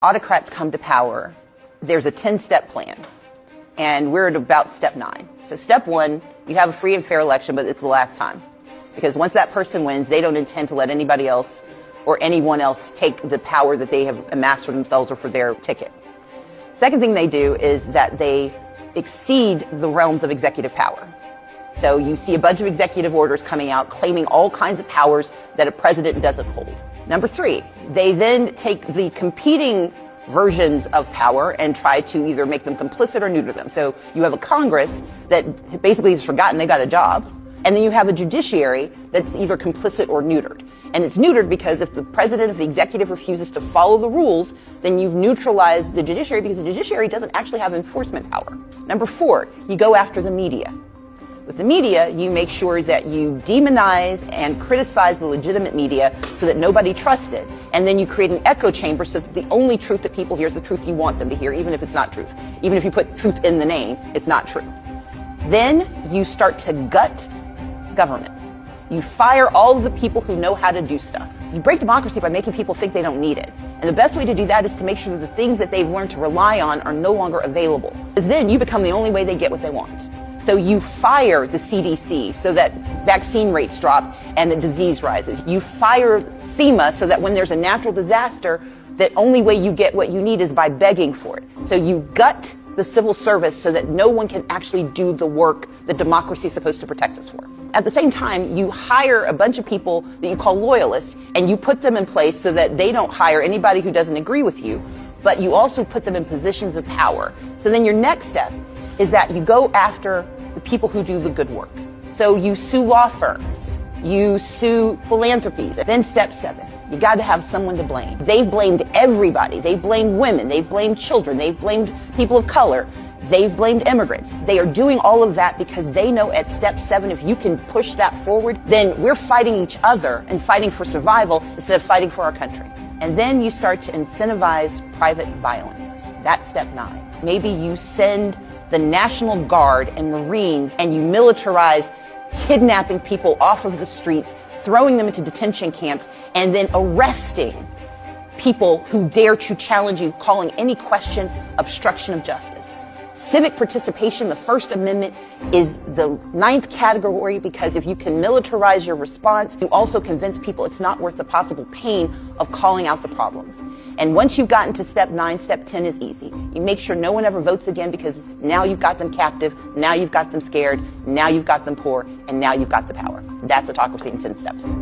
Autocrats come to power, there's a 10-step plan, and we're at about step 9. So step 1, you have a free and fair election, but it's the last time. Because once that person wins, they don't intend to let anybody else or anyone else take the power that they have amassed for themselves or for their ticket. Second thing they do is that they exceed the realms of executive power. So you see a bunch of executive orders coming out claiming all kinds of powers that a president doesn't hold. Number 3, they then take the competing versions of power and try to either make them complicit or neuter them. So you have a Congress that basically has forgotten they got a job, and then you have a judiciary that's either complicit or neutered. And it's neutered because if the president, if the executive refuses to follow the rules, then you've neutralized the judiciary because the judiciary doesn't actually have enforcement power. Number 4, you go after the media. With the media, you make sure that you demonize and criticize the legitimate media so that nobody trusts it. And then you create an echo chamber so that the only truth that people hear is the truth you want them to hear, even if it's not truth. Even if you put truth in the name, it's not true. Then you start to gut government. You fire all of the people who know how to do stuff. You break democracy by making people think they don't need it. And the best way to do that is to make sure that the things that they've learned to rely on are no longer available. Because then you become the only way they get what they want. So you fire the CDC so that vaccine rates drop and the disease rises. You fire FEMA so that when there's a natural disaster, the only way you get what you need is by begging for it. So you gut the civil service so that no one can actually do the work that democracy is supposed to protect us for. At the same time, you hire a bunch of people that you call loyalists, and you put them in place so that they don't hire anybody who doesn't agree with you, but you also put them in positions of power. So then your next step is that you go after the people who do the good work. So you sue law firms, you sue philanthropies. Then step 7, you got to have someone to blame. They've blamed everybody. They've blamed women, they've blamed children, they've blamed people of color, they've blamed immigrants. They are doing all of that because they know at step 7, if you can push that forward, then we're fighting each other and fighting for survival instead of fighting for our country. And then you start to incentivize private violence. That's step 9. Maybe you send the National Guard and Marines and you militarize kidnapping people off of the streets, throwing them into detention camps, and then arresting people who dare to challenge you, calling any question obstruction of justice. Civic participation, the First Amendment, is the 9th category because if you can militarize your response, you also convince people it's not worth the possible pain of calling out the problems. And once you've gotten to step 9, step 10 is easy. You make sure no one ever votes again because now you've got them captive, now you've got them scared, now you've got them poor, and now you've got the power. That's autocracy in 10 steps.